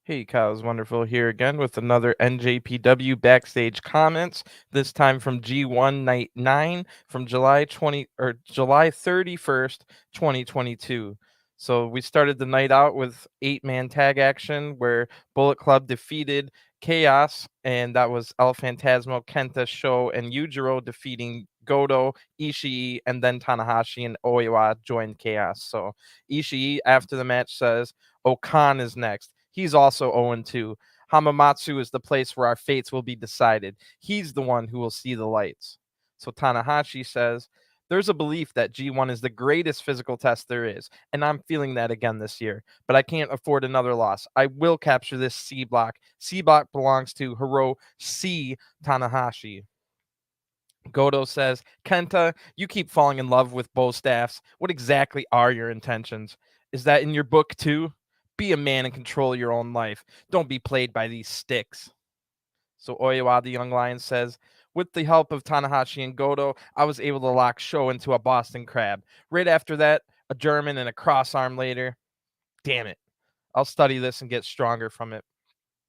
Hey, Kyle's Wonderful here again with another NJPW Backstage comments. This time from G1 Night 9 from July 31st, 2022. So we started the night out with 8-man tag action where Bullet Club defeated Chaos, and that was El Phantasmo, Kenta, Sho, and Yujiro defeating Goto, Ishii, and then Tanahashi and Oiwa joined Chaos. So Ishii after the match says, Okan is next. He's also 0-2. Hamamatsu is the place where our fates will be decided. He's the one who will see the lights. So Tanahashi says, there's a belief that G1 is the greatest physical test there is, and I'm feeling that again this year, but I can't afford another loss. I will capture this C block. C block belongs to Hiroshi Tanahashi. Goto says, Kenta, you keep falling in love with bow staffs. What exactly are your intentions? Is that in your book too? Be a man and control your own life. Don't be played by these sticks. So Oiwa, the young lion, says, with the help of Tanahashi and Goto, I was able to lock Sho into a Boston Crab. Right after that, a German and a cross arm later. Damn it. I'll study this and get stronger from it.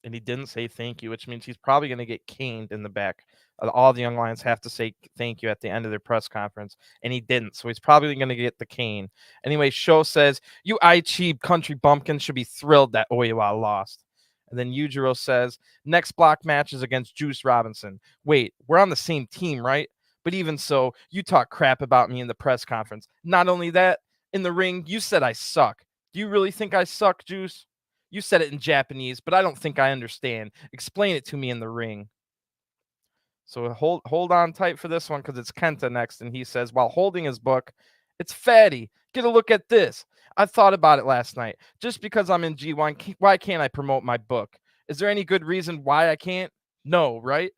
And he didn't say thank you, which means he's probably going to get caned in the back. All the young lions have to say thank you at the end of their press conference, and he didn't, so he's probably going to get the cane. Anyway, Sho says, you Aichi country bumpkins should be thrilled that Oiwa lost. And then Yujiro says, next block match is against Juice Robinson. Wait, we're on the same team, right? But even so, you talk crap about me in the press conference. Not only that, in the ring, you said I suck. Do you really think I suck, Juice? You said it in Japanese, but I don't think I understand. Explain it to me in the ring. So hold on tight for this one because it's Kenta next, and he says, while holding his book, it's fatty. Get a look at this. I thought about it last night. Just because I'm in G1, why can't I promote my book? Is there any good reason why I can't? No, right?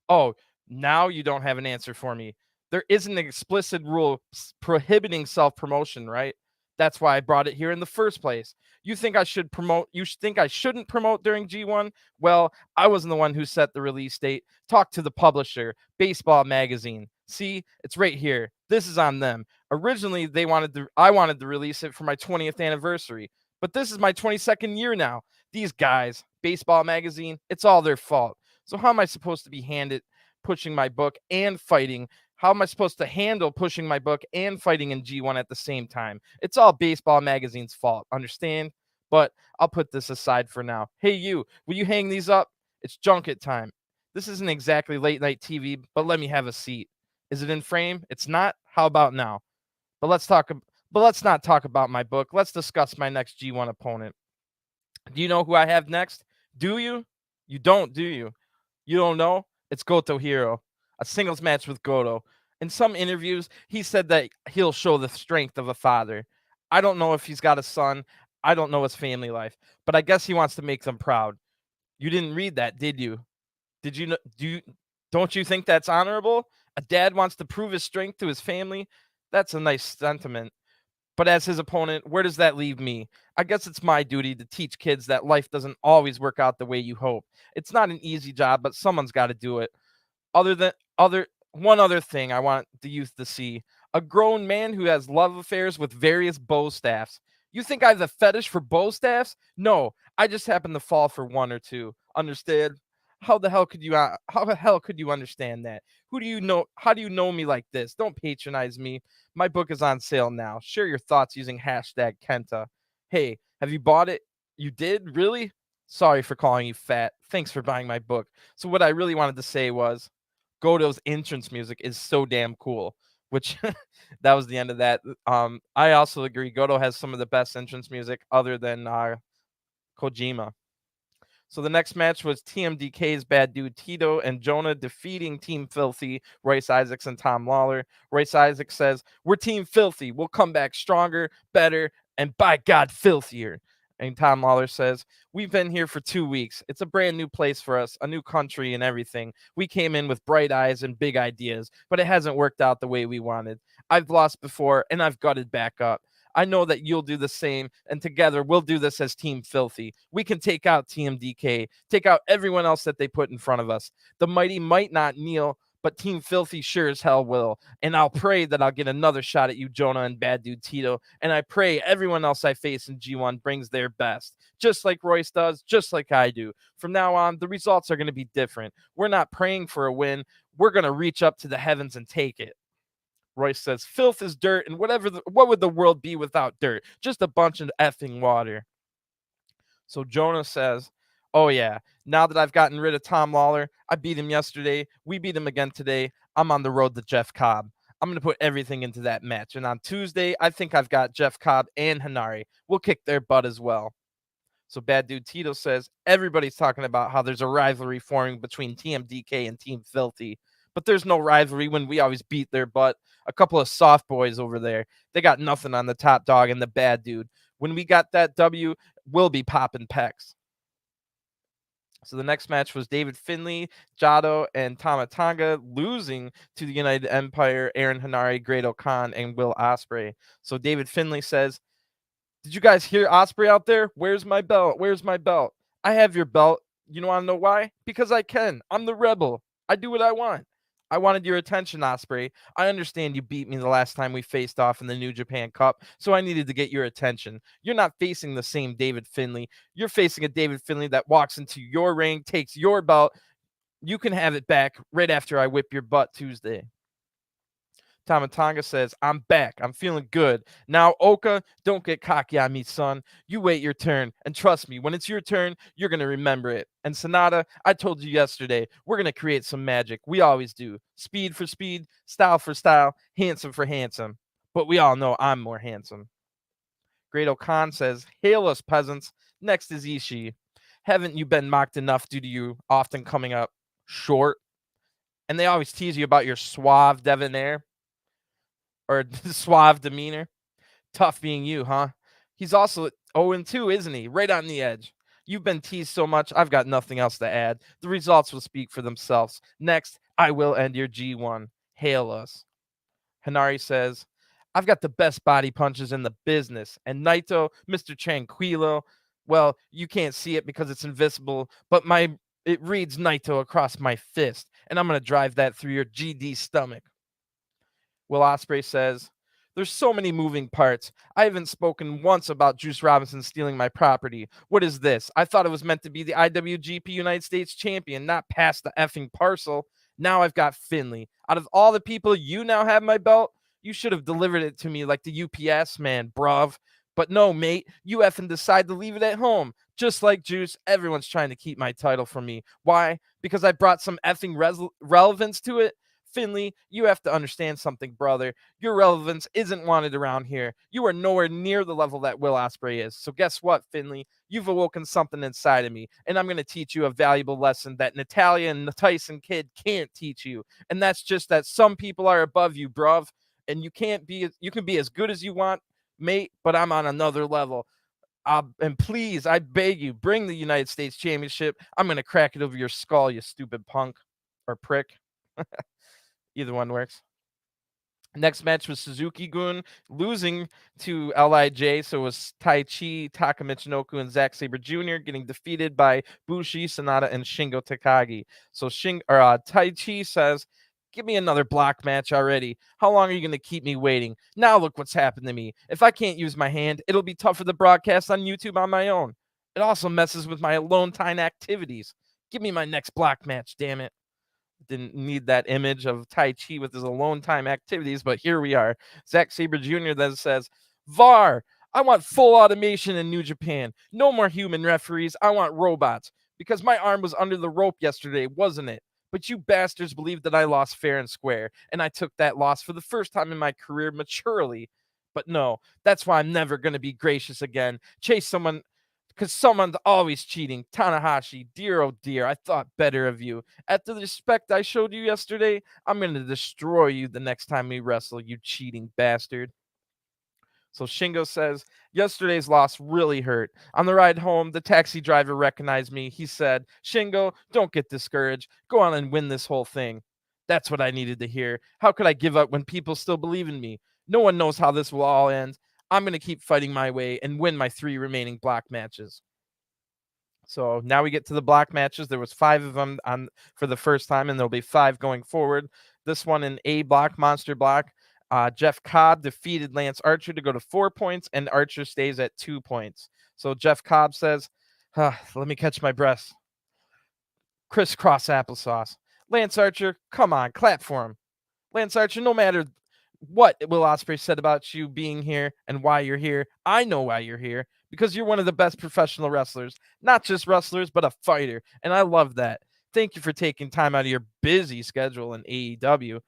Oh, now you don't have an answer for me. There is an explicit rule prohibiting self-promotion, right? That's why I brought it here in the first place. You think I should promote? You think I shouldn't promote during G1? Well, I wasn't the one who set the release date. Talk to the publisher, Baseball Magazine. See, it's right here. This is on them. Originally, I wanted to release it for my 20th anniversary, but this is my 22nd year now. These guys, Baseball Magazine, it's all their fault. So how am I supposed to be pushing my book and fighting? How am I supposed to handle pushing my book and fighting in G1 at the same time? It's all Baseball Magazine's fault, understand? But I'll put this aside for now. Hey, you, will you hang these up? It's junket time. This isn't exactly late night TV, but let me have a seat. Is it in frame? It's not? How about now? But let's not talk about my book. Let's discuss my next G1 opponent. Do you know who I have next? Do you? You don't, do you? You don't know? It's Goto Hero. A singles match with Goto. In some interviews, he said that he'll show the strength of a father. I don't know if he's got a son. I don't know his family life, but I guess he wants to make them proud. You didn't read that, did you? Did you know? Don't you think that's honorable? A dad wants to prove his strength to his family. That's a nice sentiment. But as his opponent, where does that leave me? I guess it's my duty to teach kids that life doesn't always work out the way you hope. It's not an easy job, but someone's got to do it. One other thing I want the youth to see: a grown man who has love affairs with various bow staffs. You think I have a fetish for bow staffs? No, I just happen to fall for one or two. Understand? How the hell could you understand that? Who do you know? How do you know me like this? Don't patronize me. My book is on sale now. Share your thoughts using hashtag Kenta. Hey, have you bought it? You did? Really? Sorry for calling you fat. Thanks for buying my book. So what I really wanted to say was Goto's entrance music is so damn cool, which that was the end of that. I also agree. Goto has some of the best entrance music other than Kojima. So the next match was TMDK's bad dude Tito and JONAH defeating Team Filthy, Royce Isaacs and Tom Lawlor. Royce Isaacs says, we're Team Filthy. We'll come back stronger, better, and by God, filthier. And Tom Lawlor says, we've been here for 2 weeks. It's a brand new place for us, a new country and everything. We came in with bright eyes and big ideas, but it hasn't worked out the way we wanted. I've lost before, and I've gutted back up. I know that you'll do the same, and together we'll do this as Team Filthy. We can take out TMDK, take out everyone else that they put in front of us. The mighty might not kneel, but Team Filthy sure as hell will. And I'll pray that I'll get another shot at you, Jonah and Bad Dude Tito. And I pray everyone else I face in G1 brings their best, just like Royce does, just like I do. From now on, the results are going to be different. We're not praying for a win. We're going to reach up to the heavens and take it. Royce says, filth is dirt, and what would the world be without dirt? Just a bunch of effing water. So Jonah says, oh yeah, now that I've gotten rid of Tom Lawlor, I beat him yesterday, we beat him again today, I'm on the road to Jeff Cobb. I'm going to put everything into that match. And on Tuesday, I think I've got Jeff Cobb and Hanari. We'll kick their butt as well. So Bad Dude Tito says, everybody's talking about how there's a rivalry forming between TMDK and Team Filthy. But there's no rivalry when we always beat their butt. A couple of soft boys over there. They got nothing on the top dog and the Bad Dude. When we got that W, we'll be popping pecs. So the next match was David Finlay, Jado, and Tama Tonga losing to the United Empire, Aaron Hanari, Great Khan, and Will Ospreay. So David Finlay says, did you guys hear Ospreay out there? Where's my belt? Where's my belt? I have your belt. You want to know why? Because I can. I'm the rebel. I do what I want. I wanted your attention, Ospreay. I understand you beat me the last time we faced off in the New Japan Cup, so I needed to get your attention. You're not facing the same David Finlay. You're facing a David Finlay that walks into your ring, takes your belt. You can have it back right after I whip your butt Tuesday. Tama Tonga says, I'm back. I'm feeling good. Now, Oka, don't get cocky on me, son. You wait your turn. And trust me, when it's your turn, you're going to remember it. And Sonata, I told you yesterday, we're going to create some magic. We always do. Speed for speed, style for style, handsome for handsome. But we all know I'm more handsome. Great Khan says, hail us, peasants. Next is Ishii. Haven't you been mocked enough due to you often coming up short? And they always tease you about your suave debonair. Or suave demeanor. Tough being you, huh? He's also 0-2, isn't he? Right on the edge. You've been teased so much, I've got nothing else to add. The results will speak for themselves. Next, I will end your G1. Hail us. Hanari says, I've got the best body punches in the business. And Naito, Mr. Tranquilo, well, you can't see it because it's invisible, but it reads Naito across my fist. And I'm going to drive that through your GD stomach. Will Ospreay says, there's so many moving parts. I haven't spoken once about Juice Robinson stealing my property. What is this? I thought it was meant to be the IWGP United States champion, not pass the effing parcel. Now I've got Finlay. Out of all the people you now have my belt, you should have delivered it to me like the UPS man, bruv. But no, mate, you effing decide to leave it at home. Just like Juice, everyone's trying to keep my title from me. Why? Because I brought some effing relevance to it? Finlay, you have to understand something, brother. Your relevance isn't wanted around here. You are nowhere near the level that Will Ospreay is. So guess what, Finlay? You've awoken something inside of me, and I'm going to teach you a valuable lesson that Natalia and the Tyson Kid can't teach you. And that's just that some people are above you, bruv. And you can be as good as you want, mate, but I'm on another level. And please, I beg you, bring the United States Championship. I'm going to crack it over your skull, you stupid punk or prick. Either one works. Next match was Suzuki-gun losing to LIJ. So it was Taichi, Taka Michinoku, and Zack Sabre Jr. getting defeated by Bushi, Sonata, and Shingo Takagi. So Taichi says, give me another block match already. How long are you going to keep me waiting? Now look what's happened to me. If I can't use my hand, it'll be tough for the broadcast on YouTube on my own. It also messes with my alone time activities. Give me my next block match, damn it. Didn't need that image of Taichi with his alone time activities, but here we are. Zack Sabre Jr. then says, VAR, I want full automation in New Japan. No more human referees. I want robots. Because my arm was under the rope yesterday, wasn't it? But you bastards believed that I lost fair and square, and I took that loss for the first time in my career maturely. But no, that's why I'm never going to be gracious again. Chase someone, because someone's always cheating. Tanahashi, dear oh dear, I thought better of you. After the respect I showed you yesterday, I'm going to destroy you the next time we wrestle, you cheating bastard. So Shingo says, yesterday's loss really hurt. On the ride home, the taxi driver recognized me. He said, Shingo, don't get discouraged. Go on and win this whole thing. That's what I needed to hear. How could I give up when people still believe in me? No one knows how this will all end. I'm going to keep fighting my way and win my 3 remaining block matches. So now we get to the block matches. There was 5 of them on for the first time, and there'll be 5 going forward. This one in A block, Monster block. Jeff Cobb defeated Lance Archer to go to 4 points, and Archer stays at 2 points. So Jeff Cobb says, let me catch my breath. Crisscross applesauce. Lance Archer, come on, clap for him. Lance Archer, no matter what Will Ospreay said about you being here and why you're here, I know why you're here, because you're one of the best professional wrestlers, not just wrestlers, but a fighter. And I love that. Thank you for taking time out of your busy schedule in AEW,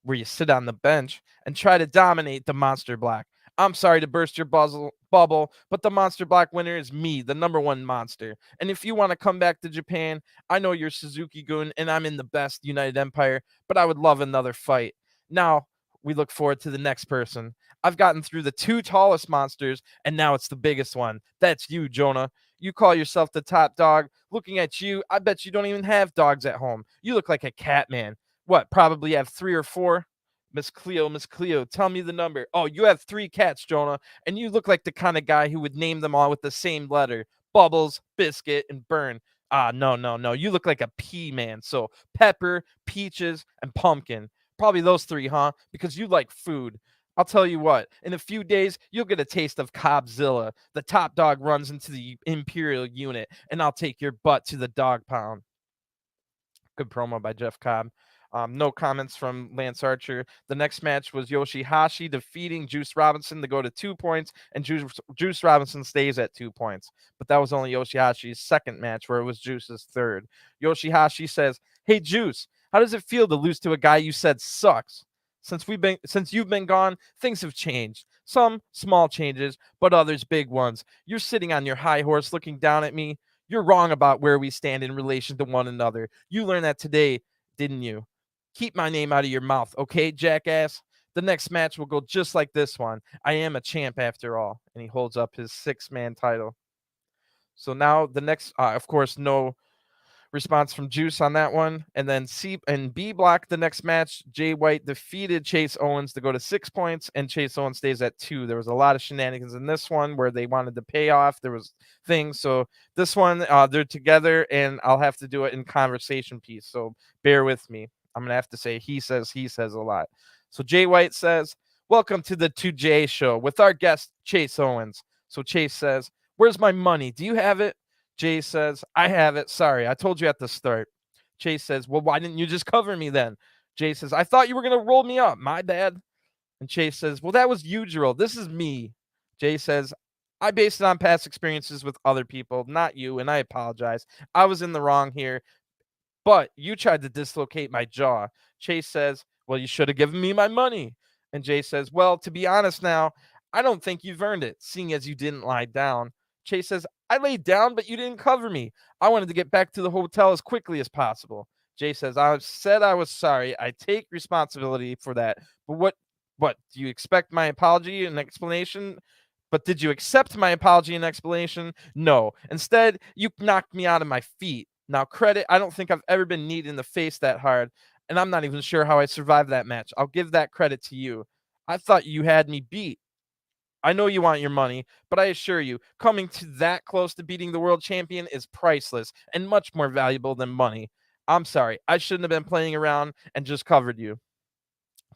where you sit on the bench and try to dominate the Monster Block. I'm sorry to burst your bubble, but the Monster Block winner is me, the #1 monster. And if you want to come back to Japan, I know you're Suzuki-gun and I'm in the best United Empire, but I would love another fight. Now, we look forward to the next person. I've gotten through the 2 tallest monsters, and now it's the biggest one. That's you, Jonah. You call yourself the top dog. Looking at you, I bet you don't even have dogs at home. You look like a cat man. What, probably have 3 or 4? Miss Cleo, tell me the number. Oh, you have 3 cats, Jonah, and you look like the kind of guy who would name them all with the same letter. Bubbles, Biscuit, and Burn. No. You look like a pea man. So Pepper, Peaches, and Pumpkin. Probably those 3, huh? Because you like food. I'll tell you what, in a few days, you'll get a taste of Cobbzilla. The top dog runs into the Imperial unit, and I'll take your butt to the dog pound. Good promo by Jeff Cobb. No comments from Lance Archer. The next match was Yoshihashi defeating Juice Robinson to go to 2 points, and Juice Robinson stays at 2 points. But that was only Yoshihashi's second match, where it was Juice's third. Yoshihashi says, "Hey Juice, how does it feel to lose to a guy you said sucks? Since you've been gone, things have changed. Some small changes, but others big ones. You're sitting on your high horse looking down at me. You're wrong about where we stand in relation to one another. You learned that today, didn't you? Keep my name out of your mouth, okay, jackass? The next match will go just like this one. I am a champ after all." And he holds up his 6-man title. So now the next, of course, no response from Juice on that one. And then C and B block, the next match, Jay White defeated Chase Owens to go to 6 points, and Chase Owens stays at 2. There was a lot of shenanigans in this one where they wanted to pay off. There was things. So this one, they're together, and I'll have to do it in conversation piece. So bear with me. I'm going to have to say he says a lot. So Jay White says, "Welcome to the 2J show with our guest, Chase Owens." So Chase says, "Where's my money? Do you have it?" Jay says, "I have it. Sorry, I told you at the start." Chase says, "Well, why didn't you just cover me then?" Jay says, "I thought you were going to roll me up. My bad." And Chase says, "Well, that was Yujiro. This is me." Jay says, "I based it on past experiences with other people, not you, and I apologize. I was in the wrong here, but you tried to dislocate my jaw." Chase says, "Well, you should have given me my money." And Jay says, "Well, to be honest now, I don't think you've earned it, seeing as you didn't lie down." Chase says, "I laid down, but you didn't cover me. I wanted to get back to the hotel as quickly as possible." Jay says, "I said I was sorry. I take responsibility for that. But what do you expect my apology and explanation? But did you accept my apology and explanation? No. Instead, you knocked me out of my feet. Now, credit, I don't think I've ever been kneed in the face that hard, and I'm not even sure how I survived that match. I'll give that credit to you. I thought you had me beat. I know you want your money, but I assure you, coming to that close to beating the world champion is priceless and much more valuable than money. I'm sorry. I shouldn't have been playing around and just covered you."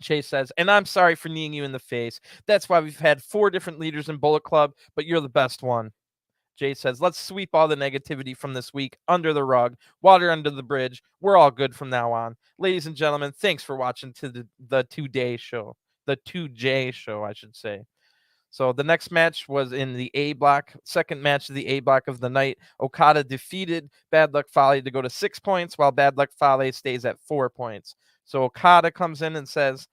Chase says, "And I'm sorry for kneeing you in the face. That's why we've had 4 different leaders in Bullet Club, but you're the best one." Jay says, "Let's sweep all the negativity from this week under the rug, water under the bridge. We're all good from now on." Ladies and gentlemen, thanks for watching to the 2-day show. The 2J show, I should say. So the next match was in the A block, second match of the A block of the night. Okada defeated Bad Luck Fale to go to 6 points, while Bad Luck Fale stays at 4 points. So Okada comes in and says,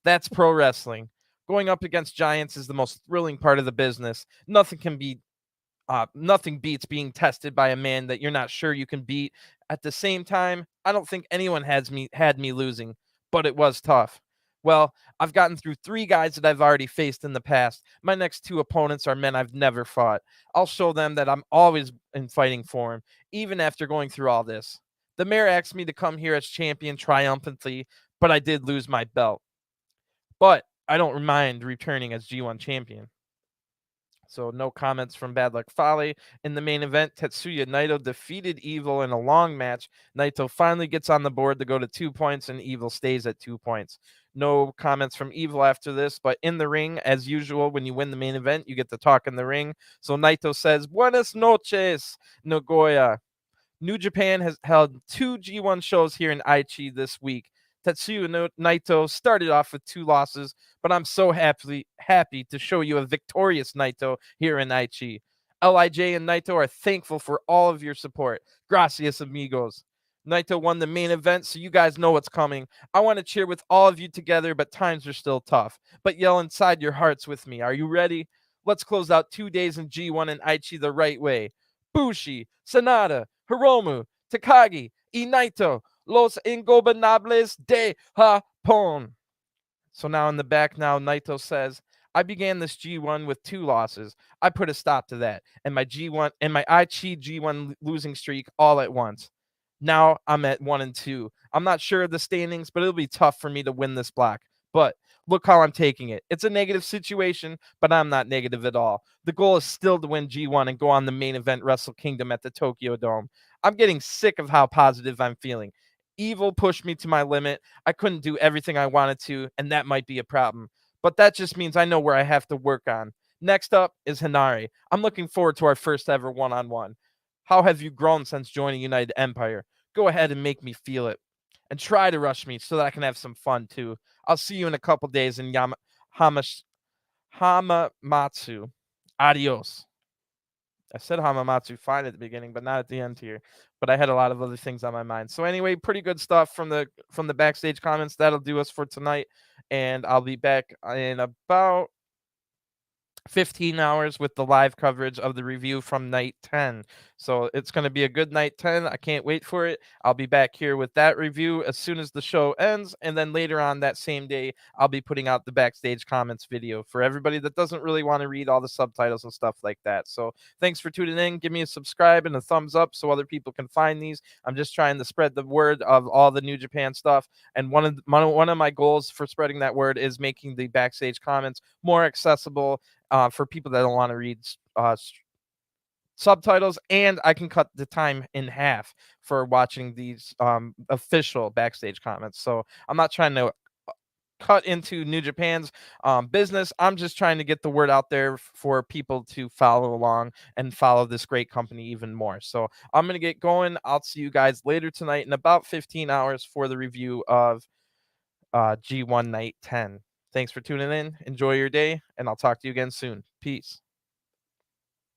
"That's pro wrestling. Going up against giants is the most thrilling part of the business. Nothing beats being tested by a man that you're not sure you can beat. At the same time, I don't think anyone had me losing, but it was tough. Well, I've gotten through 3 guys that I've already faced in the past. My next 2 opponents are men I've never fought. I'll show them that I'm always in fighting for them, even after going through all this. The mayor asked me to come here as champion triumphantly, but I did lose my belt. But I don't mind returning as G1 champion." So no comments from Bad Luck Fale. In the main event, Tetsuya Naito defeated Evil in a long match. Naito finally gets on the board to go to 2 points, and Evil stays at 2 points. No comments from Evil after this, but in the ring, as usual, when you win the main event, you get to talk in the ring. So Naito says, Buenas noches, Nagoya. New Japan has held 2 G1 shows here in Aichi this week. Tetsuya Naito started off with 2 losses, but I'm so happy to show you a victorious Naito here in Aichi. LIJ and Naito are thankful for all of your support. Gracias, amigos. Naito won the main event, so you guys know what's coming. I want to cheer with all of you together, but times are still tough. But yell inside your hearts with me. Are you ready? Let's close out 2 days in G1 and Aichi the right way. Bushi, Sanada, Hiromu, Takagi, Naito, Los Ingobernables de Japón. So now in the back now, Naito says, I began this G1 with 2 losses. I put a stop to that, and my Aichi G1 losing streak all at once. Now I'm at 1-2. I'm not sure of the standings, but it'll be tough for me to win this block. But look how I'm taking it. It's a negative situation, but I'm not negative at all. The goal is still to win G1 and go on the main event Wrestle Kingdom at the Tokyo Dome. I'm getting sick of how positive I'm feeling. Evil pushed me to my limit. I couldn't do everything I wanted to, and that might be a problem. But that just means I know where I have to work on. Next up is Hinari. I'm looking forward to our first ever one-on-one. How have you grown since joining United Empire? Go ahead and make me feel it. And try to rush me so that I can have some fun too. I'll see you in a couple days in Hamamatsu. Adios. I said Hamamatsu fine at the beginning, but not at the end here. But I had a lot of other things on my mind. So anyway, pretty good stuff from the backstage comments. That'll do us for tonight. And I'll be back in about 15 hours with the live coverage of the review from night 10. So it's going to be a good night 10. I can't wait for it. I'll be back here with that review as soon as the show ends. And then later on that same day, I'll be putting out the backstage comments video for everybody that doesn't really want to read all the subtitles and stuff like that. So thanks for tuning in. Give me a subscribe and a thumbs up so other people can find these. I'm just trying to spread the word of all the New Japan stuff. And one of my goals for spreading that word is making the backstage comments more accessible for people that don't want to read subtitles, and I can cut the time in half for watching these official backstage comments. So I'm not trying to cut into New Japan's business. I'm just trying to get the word out there for people to follow along and follow this great company even more. So I'm going to get going. I'll see you guys later tonight in about 15 hours for the review of G1 Night 10. Thanks for tuning in. Enjoy your day, and I'll talk to you again soon. Peace.